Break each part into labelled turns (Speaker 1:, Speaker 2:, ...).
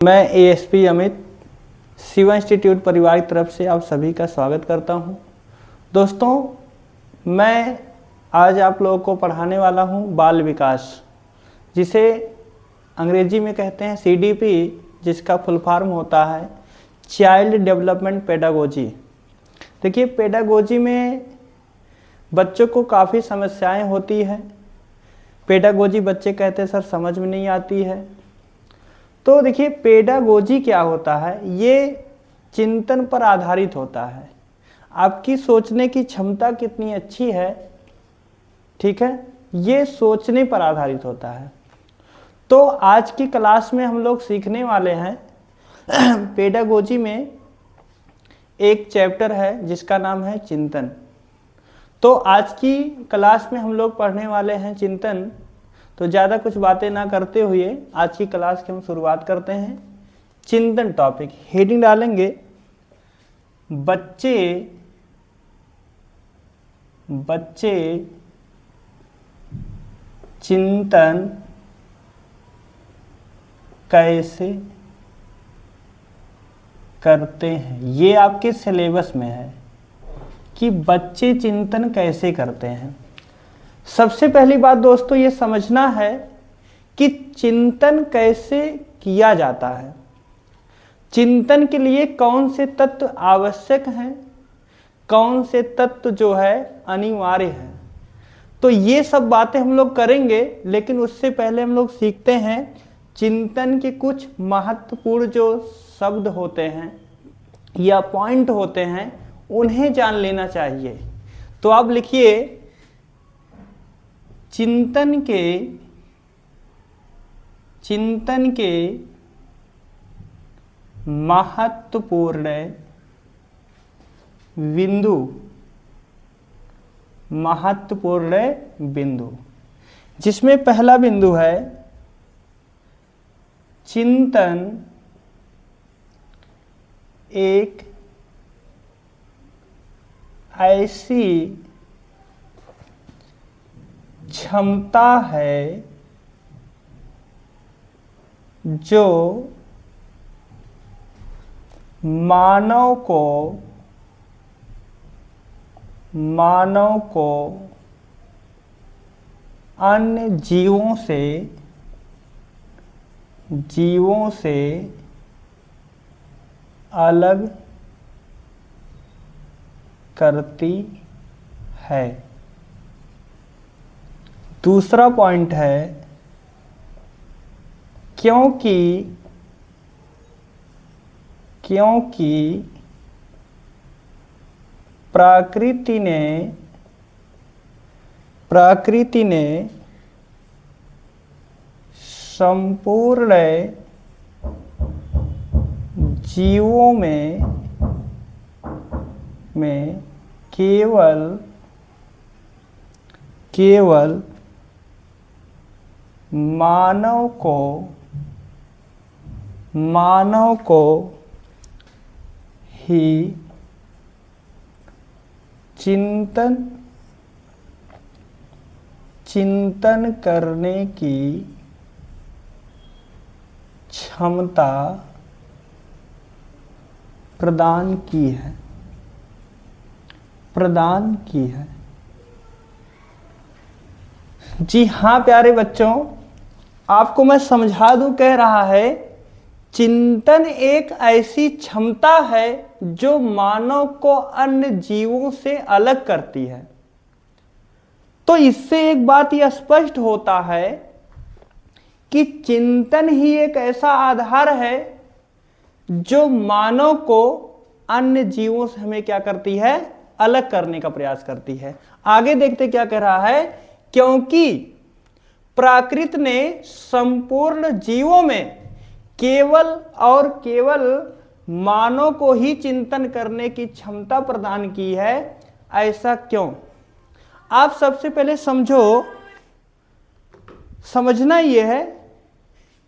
Speaker 1: मैं ASP Amit Shiva institute परिवार की तरफ से आप सभी का स्वागत करता हूं। दोस्तों, मैं आज आप लोगों को पढ़ाने वाला हूं बाल विकास, जिसे अंग्रेजी में कहते हैं सीडीपी, जिसका फुल फॉर्म होता है चाइल्ड डेवलपमेंट पेडागोजी। देखिए, पेडागोजी में बच्चों को काफ़ी समस्याएं होती है। पेडागोजी बच्चे कहते हैं सर समझ में नहीं आती है। तो देखिए, पेडागोजी क्या होता है, ये चिंतन पर आधारित होता है। आपकी सोचने की क्षमता कितनी अच्छी है, ठीक है, ये सोचने पर आधारित होता है। तो आज की क्लास में हम लोग सीखने वाले हैं पेडागोजी में एक चैप्टर है जिसका नाम है चिंतन। तो आज की क्लास में हम लोग पढ़ने वाले हैं चिंतन। तो ज़्यादा कुछ बातें ना करते हुए आज की क्लास की हम शुरुआत करते हैं। चिंतन टॉपिक हेडिंग डालेंगे, बच्चे चिंतन कैसे करते हैं। ये आपके सिलेबस में है कि बच्चे चिंतन कैसे करते हैं। सबसे पहली बात दोस्तों ये समझना है कि चिंतन कैसे किया जाता है, चिंतन के लिए कौन से तत्व आवश्यक हैं, कौन से तत्व जो है अनिवार्य हैं। तो ये सब बातें हम लोग करेंगे, लेकिन उससे पहले हम लोग सीखते हैं चिंतन के कुछ महत्वपूर्ण जो शब्द होते हैं या पॉइंट होते हैं, उन्हें जान लेना चाहिए। तो आप लिखिए, चिंतन के महत्वपूर्ण बिंदु, जिसमें पहला बिंदु है चिंतन एक ऐसी क्षमता है जो मानव को अन्य जीवों से अलग करती है। दूसरा पॉइंट है क्योंकि प्रकृति ने संपूर्ण जीवों में केवल मानव को ही चिंतन करने की क्षमता प्रदान की है। जी हाँ प्यारे बच्चों, आपको मैं समझा दूं, कह रहा है चिंतन एक ऐसी क्षमता है जो मानव को अन्य जीवों से अलग करती है। तो इससे एक बात यह स्पष्ट होता है कि चिंतन ही एक ऐसा आधार है जो मानव को अन्य जीवों से हमें क्या करती है, अलग करने का प्रयास करती है। आगे देखते क्या कह रहा है, क्योंकि प्रकृति ने संपूर्ण जीवों में केवल मानव को ही चिंतन करने की क्षमता प्रदान की है। ऐसा क्यों? आप सबसे पहले समझना यह है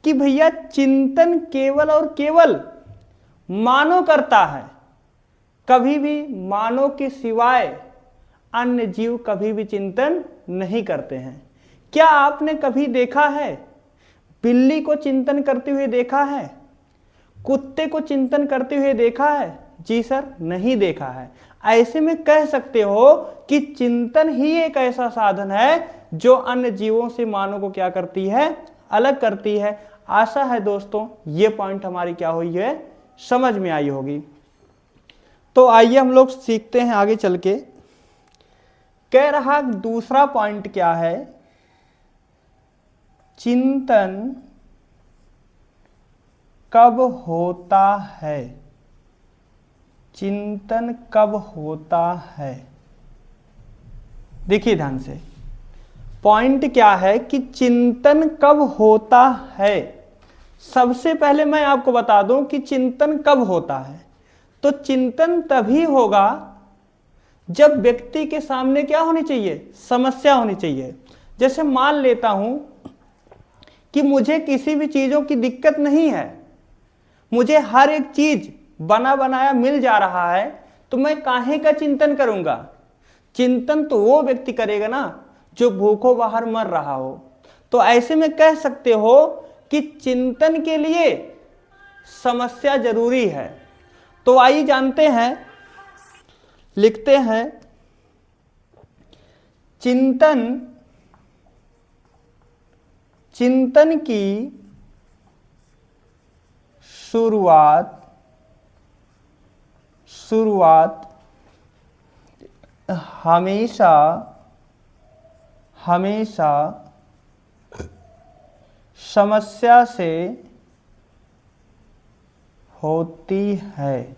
Speaker 1: कि भैया चिंतन केवल और केवल मानव करता है, कभी भी मानव के सिवाय अन्य जीव कभी भी चिंतन नहीं करते हैं। क्या आपने कभी देखा है बिल्ली को चिंतन करते हुए देखा है? कुत्ते को चिंतन करते हुए देखा है? जी सर, नहीं देखा है। ऐसे में कह सकते हो कि चिंतन ही एक ऐसा साधन है जो अन्य जीवों से मानव को क्या करती है? अलग करती है। आशा है दोस्तों ये पॉइंट हमारी क्या हुई है, समझ में आई होगी। तो आइए हम लोग सीखते हैं आगे चल के। कह रहा दूसरा पॉइंट क्या है, चिंतन कब होता है? चिंतन कब होता है? देखिए ध्यान से, पॉइंट क्या है कि चिंतन कब होता है। सबसे पहले मैं आपको बता दूं कि चिंतन कब होता है। तो चिंतन तभी होगा जब व्यक्ति के सामने क्या होनी चाहिए? समस्या होनी चाहिए। जैसे मान लेता हूं कि मुझे किसी भी चीजों की दिक्कत नहीं है, मुझे हर एक चीज बना बनाया मिल जा रहा है, तो मैं काहे का चिंतन करूंगा? चिंतन तो वो व्यक्ति करेगा ना जो भूखों बाहर मर रहा हो। तो ऐसे में कह सकते हो कि चिंतन के लिए समस्या जरूरी है। तो आइए जानते हैं, लिखते हैं चिंतन की शुरुआत हमेशा समस्या से होती है।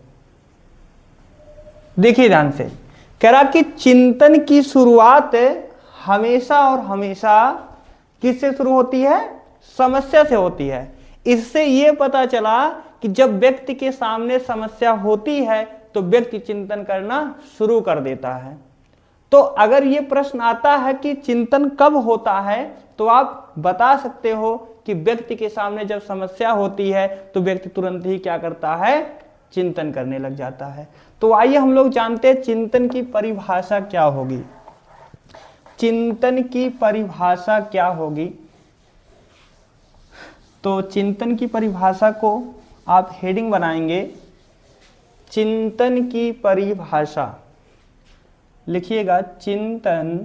Speaker 1: देखिए ध्यान से, कह रहा कि चिंतन की शुरुआत हमेशा और हमेशा किससे शुरू होती है? समस्या से होती है। इससे यह पता चला कि जब व्यक्ति के सामने समस्या होती है तो व्यक्ति चिंतन करना शुरू कर देता है। तो अगर यह प्रश्न आता है कि चिंतन कब होता है, तो आप बता सकते हो कि व्यक्ति के सामने जब समस्या होती है तो व्यक्ति तुरंत ही क्या करता है? चिंतन करने लग जाता है। तो आइए हम लोग जानते हैं चिंतन की परिभाषा क्या होगी। चिंतन की परिभाषा क्या होगी? तो चिंतन की परिभाषा को आप हेडिंग बनाएंगे, चिंतन की परिभाषा। लिखिएगा चिंतन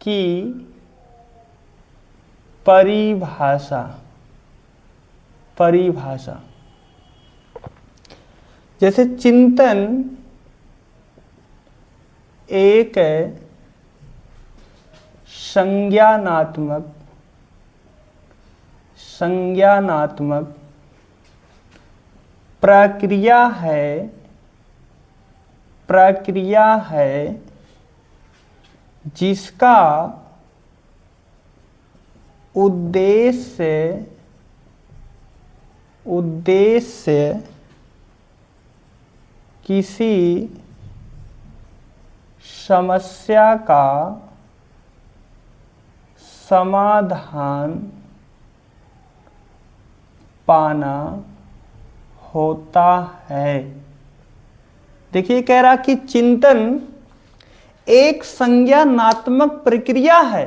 Speaker 1: की परिभाषा। जैसे चिंतन एक संज्ञानात्मक प्रक्रिया है जिसका उद्देश्य किसी समस्या का समाधान पाना होता है। देखिए कह रहा कि चिंतन एक संज्ञानात्मक प्रक्रिया है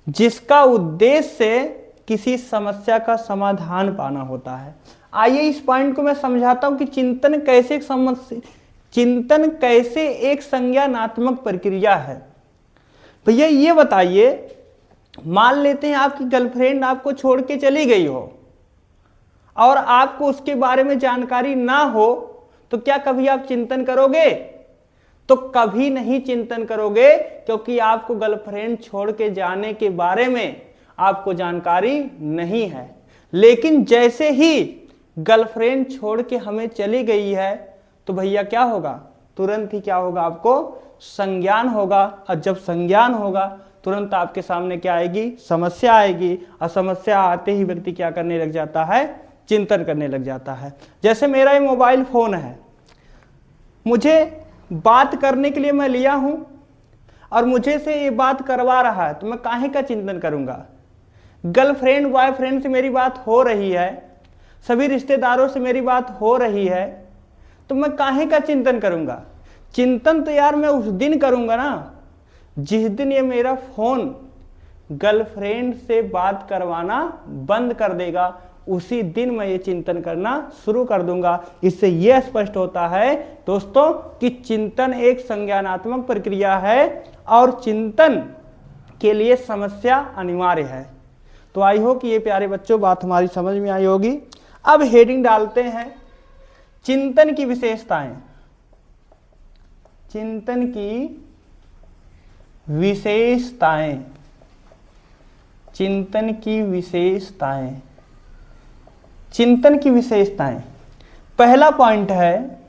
Speaker 1: जिसका उद्देश्य किसी समस्या का समाधान पाना होता है। आइए इस पॉइंट को मैं समझाता हूं कि चिंतन कैसे एक संज्ञानात्मक प्रक्रिया है। भैया ये बताइए, मान लेते हैं आपकी गर्लफ्रेंड आपको छोड़ के चली गई हो और आपको उसके बारे में जानकारी ना हो, तो क्या कभी आप चिंतन करोगे? तो कभी नहीं चिंतन करोगे, क्योंकि आपको गर्लफ्रेंड छोड़ के जाने के बारे में आपको जानकारी नहीं है। लेकिन जैसे ही गर्लफ्रेंड छोड़ के हमें चली गई है तो भैया क्या होगा? तुरंत ही क्या होगा? आपको संज्ञान होगा। और जब संज्ञान होगा तुरंत आपके सामने क्या आएगी? समस्या आएगी। और समस्या आते ही व्यक्ति क्या करने लग जाता है? चिंतन करने लग जाता है। जैसे मेरा ये मोबाइल फोन है, मुझे बात करने के लिए मैं लिया हूं और मुझे से ये बात करवा रहा है, तो मैं काहे का चिंतन करूंगा? गर्लफ्रेंड बॉयफ्रेंड से मेरी बात हो रही है, सभी रिश्तेदारों से मेरी बात हो रही है, तो मैं काहे का चिंतन करूंगा? चिंतन तो यार मैं उस दिन करूंगा ना जिस दिन ये मेरा फोन गर्लफ्रेंड से बात करवाना बंद कर देगा। उसी दिन मैं ये चिंतन करना शुरू कर दूंगा। इससे यह स्पष्ट होता है दोस्तों कि चिंतन एक संज्ञानात्मक प्रक्रिया है और चिंतन के लिए समस्या अनिवार्य है। तो आई हो कि ये प्यारे बच्चों बात हमारी समझ में आई होगी। अब हेडिंग डालते हैं चिंतन की विशेषताएं। चिंतन की विशेषताएं, चिंतन की विशेषताएं, चिंतन की विशेषताएं। पहला पॉइंट है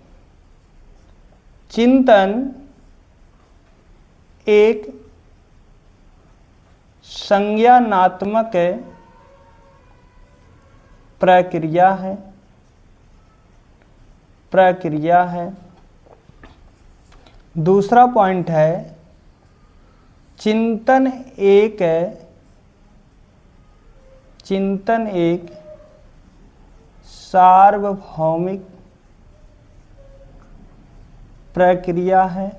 Speaker 1: चिंतन एक संज्ञानात्मक प्रक्रिया है। दूसरा पॉइंट है चिंतन एक सार्वभौमिक प्रक्रिया है।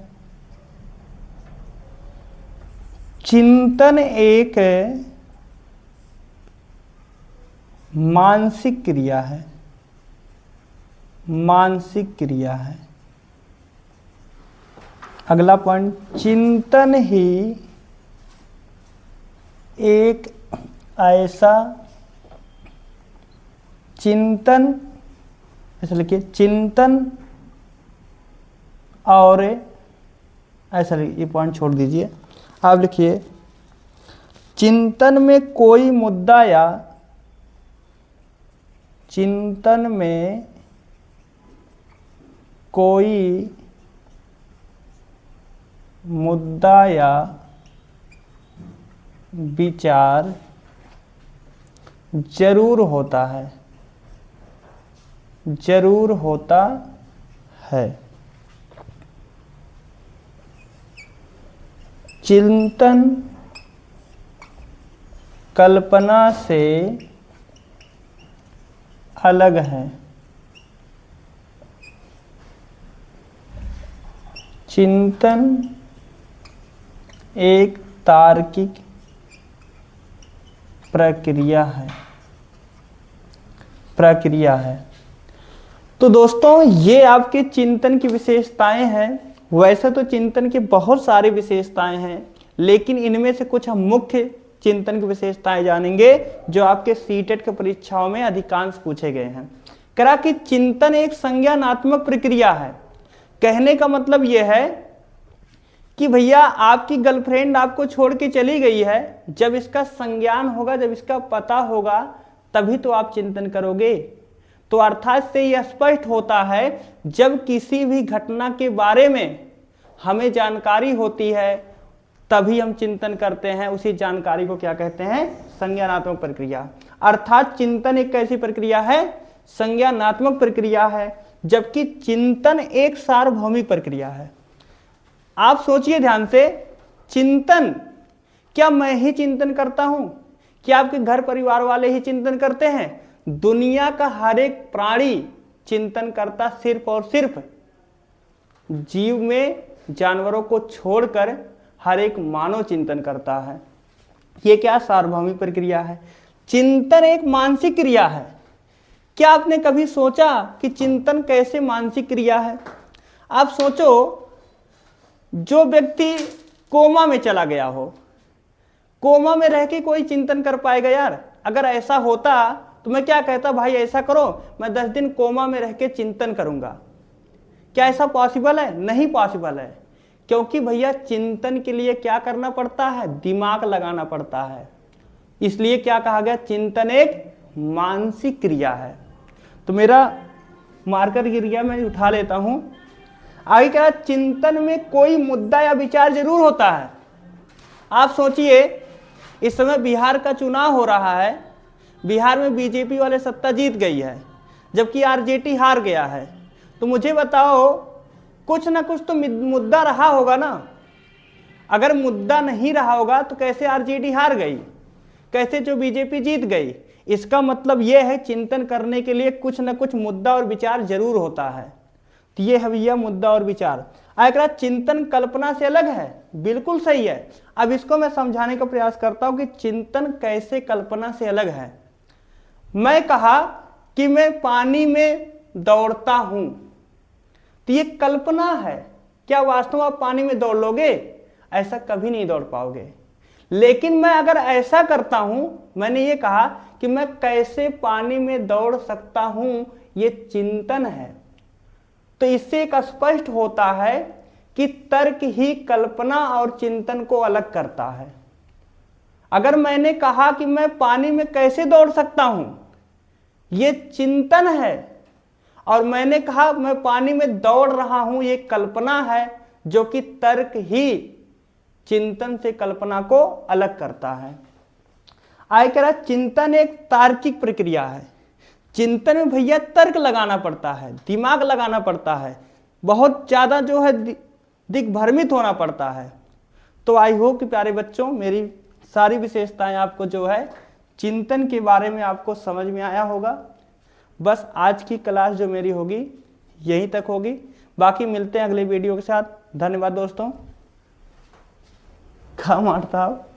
Speaker 1: चिंतन एक मानसिक क्रिया है। अगला पॉइंट, चिंतन ही एक ऐसा ऐसा लिखिए, चिंतन और ऐसा लिखिए, ये पॉइंट छोड़ दीजिए, आप लिखिए चिंतन में कोई मुद्दा या विचार जरूर होता है। चिंतन कल्पना से अलग है। चिंतन एक तार्किक प्रक्रिया है। तो दोस्तों ये आपके चिंतन की विशेषताएं हैं। वैसे तो चिंतन की बहुत सारी विशेषताएं हैं, लेकिन इनमें से कुछ हम मुख्य चिंतन की विशेषताएं जानेंगे जो आपके सीटेट के परीक्षाओं में अधिकांश पूछे गए हैं। करा कि चिंतन एक संज्ञानात्मक प्रक्रिया है। कहने का मतलब यह है कि भैया आपकी गर्लफ्रेंड आपको छोड़ के चली गई है, जब इसका संज्ञान होगा, जब इसका पता होगा, तभी तो आप चिंतन करोगे। तो अर्थात से यह स्पष्ट होता है जब किसी भी घटना के बारे में हमें जानकारी होती है तभी हम चिंतन करते हैं। उसी जानकारी को क्या कहते हैं? संज्ञानात्मक प्रक्रिया। अर्थात चिंतन एक कैसी प्रक्रिया है? संज्ञानात्मक प्रक्रिया है, जबकि चिंतन एक सार्वभौमिक प्रक्रिया है। आप सोचिए ध्यान से, चिंतन क्या मैं ही चिंतन करता हूं? क्या आपके घर परिवार वाले ही चिंतन करते हैं? दुनिया का हर एक प्राणी चिंतन करता सिर्फ और सिर्फ जीव में जानवरों को छोड़कर हर एक मानव चिंतन करता है। यह क्या सार्वभौमिक प्रक्रिया है। चिंतन एक मानसिक क्रिया है। क्या आपने कभी सोचा कि चिंतन कैसे मानसिक क्रिया है? आप सोचो, जो व्यक्ति कोमा में चला गया हो, कोमा में रह के कोई चिंतन कर पाएगा यार? अगर ऐसा होता तो मैं क्या कहता, भाई ऐसा करो, मैं 10 दिन कोमा में रह के चिंतन करूंगा। क्या ऐसा पॉसिबल है? नहीं पॉसिबल है, क्योंकि भैया चिंतन के लिए क्या करना पड़ता है? दिमाग लगाना पड़ता है। इसलिए क्या कहा गया? चिंतन एक मानसिक क्रिया है। तो मेरा मार्कर गिर गया, मैं उठा लेता हूं। आगे क्या? चिंतन में कोई मुद्दा या विचार जरूर होता है। आप सोचिए, इस समय बिहार का चुनाव हो रहा है, बिहार में बीजेपी वाले सत्ता जीत गई है, जबकि आरजेडी हार गया है। तो मुझे बताओ, कुछ ना कुछ तो मुद्दा रहा होगा ना। अगर मुद्दा नहीं रहा होगा तो कैसे आरजेडी हार गई, कैसे जो बीजेपी जीत गई? इसका मतलब यह है चिंतन करने के लिए कुछ ना कुछ मुद्दा और विचार जरूर होता है। तो ये है भैया मुद्दा और विचार। अगर चिंतन कल्पना से अलग है, बिल्कुल सही है। अब इसको मैं समझाने का प्रयास करता हूं कि चिंतन कैसे कल्पना से अलग है। मैं कहा कि मैं पानी में दौड़ता हूं, तो ये कल्पना है। क्या वास्तव में आप पानी में दौड़ लोगे? ऐसा कभी नहीं दौड़ पाओगे। लेकिन मैं अगर ऐसा करता हूं, मैंने ये कहा कि मैं कैसे पानी में दौड़ सकता हूं, ये चिंतन है। तो इससे एक स्पष्ट होता है कि तर्क ही कल्पना और चिंतन को अलग करता है। अगर मैंने कहा कि मैं पानी में कैसे दौड़ सकता हूं, ये चिंतन है, और मैंने कहा मैं पानी में दौड़ रहा हूं, ये कल्पना है, जो कि तर्क ही चिंतन से कल्पना को अलग करता है। आगे कह रहा चिंतन एक तार्किक प्रक्रिया है। चिंतन में भैया तर्क लगाना पड़ता है, दिमाग लगाना पड़ता है, बहुत ज्यादा जो है दिग्भ्रमित होना पड़ता है। तो आई होप कि प्यारे बच्चों मेरी सारी विशेषताएं आपको जो है चिंतन के बारे में आपको समझ में आया होगा। बस आज की क्लास जो मेरी होगी यहीं तक होगी, बाकी मिलते हैं अगले वीडियो के साथ। धन्यवाद दोस्तों। कहाँ मारता आप?